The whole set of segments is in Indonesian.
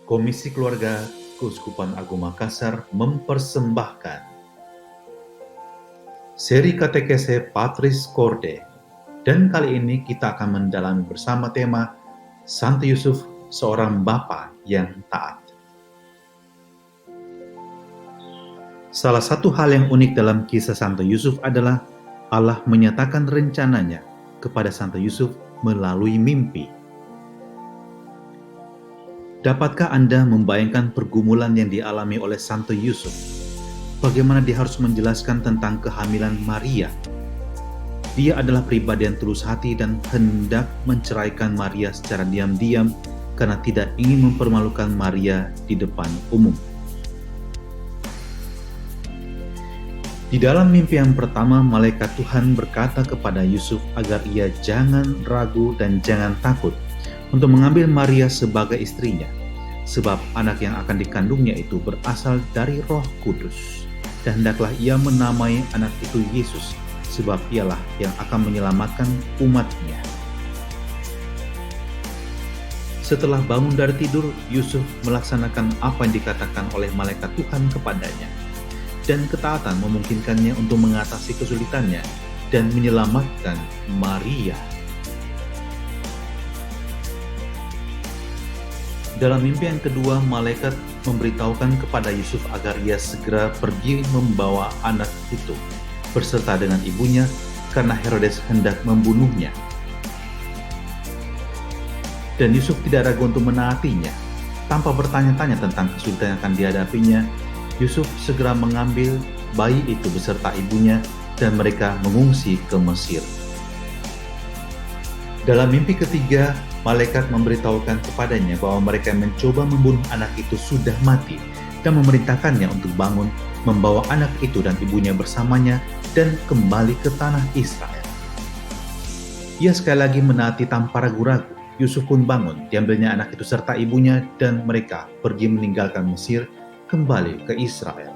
Komisi Keluarga Keuskupan Agung Makassar mempersembahkan seri katekese Patris Corde, dan kali ini kita akan mendalami bersama tema Santo Yusuf, seorang bapa yang taat. Salah satu hal yang unik dalam kisah Santo Yusuf adalah Allah menyatakan rencananya kepada Santo Yusuf melalui mimpi. Dapatkah Anda membayangkan pergumulan yang dialami oleh Santo Yusuf? Bagaimana dia harus menjelaskan tentang kehamilan Maria? Dia adalah pribadi yang tulus hati dan hendak menceraikan Maria secara diam-diam karena tidak ingin mempermalukan Maria di depan umum. Di dalam mimpi yang pertama, malaikat Tuhan berkata kepada Yusuf agar ia jangan ragu dan jangan takut untuk mengambil Maria sebagai istrinya, sebab anak yang akan dikandungnya itu berasal dari Roh Kudus, dan hendaklah ia menamai anak itu Yesus, sebab ialah yang akan menyelamatkan umatnya. Setelah bangun dari tidur, Yusuf melaksanakan apa yang dikatakan oleh malaikat Tuhan kepadanya, dan ketaatan memungkinkannya untuk mengatasi kesulitannya dan menyelamatkan Maria. Dalam mimpi yang kedua, malaikat memberitahukan kepada Yusuf agar ia segera pergi membawa anak itu berserta dengan ibunya karena Herodes hendak membunuhnya. Dan Yusuf tidak ragu untuk menaatinya. Tanpa bertanya-tanya tentang kesulitan yang akan dihadapinya, Yusuf segera mengambil bayi itu beserta ibunya dan mereka mengungsi ke Mesir. Dalam mimpi ketiga, malaikat memberitahukan kepadanya bahwa mereka yang mencoba membunuh anak itu sudah mati dan memerintahkannya untuk bangun, membawa anak itu dan ibunya bersamanya dan kembali ke tanah Israel. Ia sekali lagi menaati tanpa ragu-ragu. Yusuf pun bangun, diambilnya anak itu serta ibunya dan mereka pergi meninggalkan Mesir, kembali ke Israel.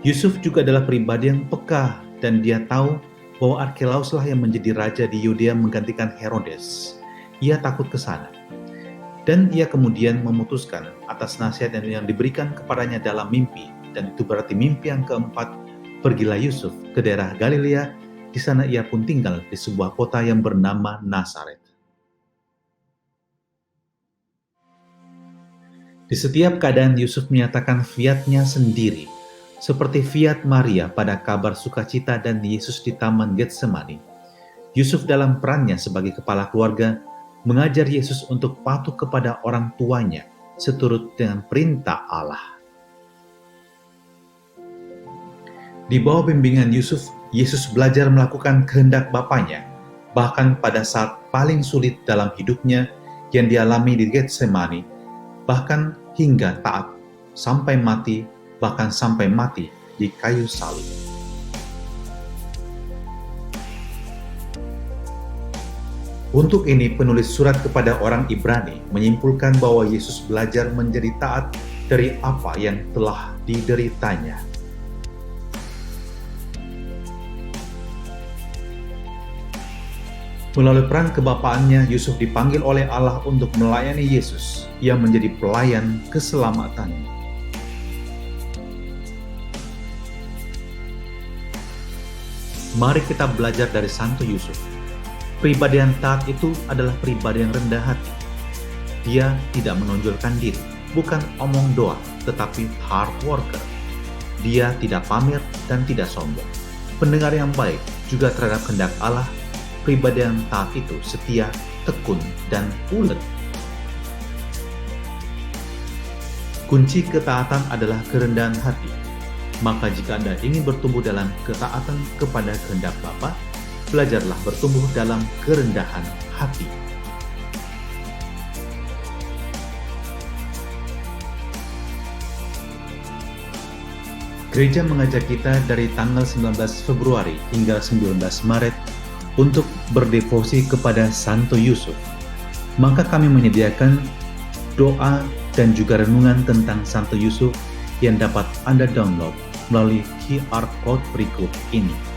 Yusuf juga adalah pribadi yang peka dan dia tahu bahwa Arkelauslah yang menjadi raja di Yudea menggantikan Herodes. Ia takut ke sana. Dan ia kemudian memutuskan atas nasihat yang diberikan kepadanya dalam mimpi, dan itu berarti mimpi yang keempat, pergilah Yusuf ke daerah Galilea, di sana ia pun tinggal di sebuah kota yang bernama Nazaret. Di setiap keadaan Yusuf menyatakan fiat-nya sendiri, seperti fiat Maria pada kabar sukacita dan Yesus di Taman Getsemani. Yusuf dalam perannya sebagai kepala keluarga mengajar Yesus untuk patuh kepada orang tuanya seturut dengan perintah Allah. Di bawah bimbingan Yusuf, Yesus belajar melakukan kehendak Bapanya, bahkan pada saat paling sulit dalam hidupnya yang dialami di Getsemani, bahkan hingga taat sampai mati, bahkan sampai mati di kayu salib. Untuk ini, penulis surat kepada orang Ibrani menyimpulkan bahwa Yesus belajar menjadi taat dari apa yang telah dideritanya. Melalui peran kebapaannya, Yusuf dipanggil oleh Allah untuk melayani Yesus yang menjadi pelayan keselamatan. Mari kita belajar dari Santo Yusuf. Pribadi yang taat itu adalah pribadi yang rendah hati. Dia tidak menonjolkan diri, bukan omong doang, tetapi hard worker. Dia tidak pamer dan tidak sombong. Pendengar yang baik juga terhadap kehendak Allah. Pribadi yang taat itu setia, tekun, dan ulet. Kunci ketaatan adalah kerendahan hati. Maka jika Anda ingin bertumbuh dalam ketaatan kepada kehendak Bapa, belajarlah bertumbuh dalam kerendahan hati. Gereja mengajak kita dari tanggal 19 Februari hingga 19 Maret untuk berdevosi kepada Santo Yusuf. Maka kami menyediakan doa dan juga renungan tentang Santo Yusuf yang dapat Anda download melalui QR code berikut ini.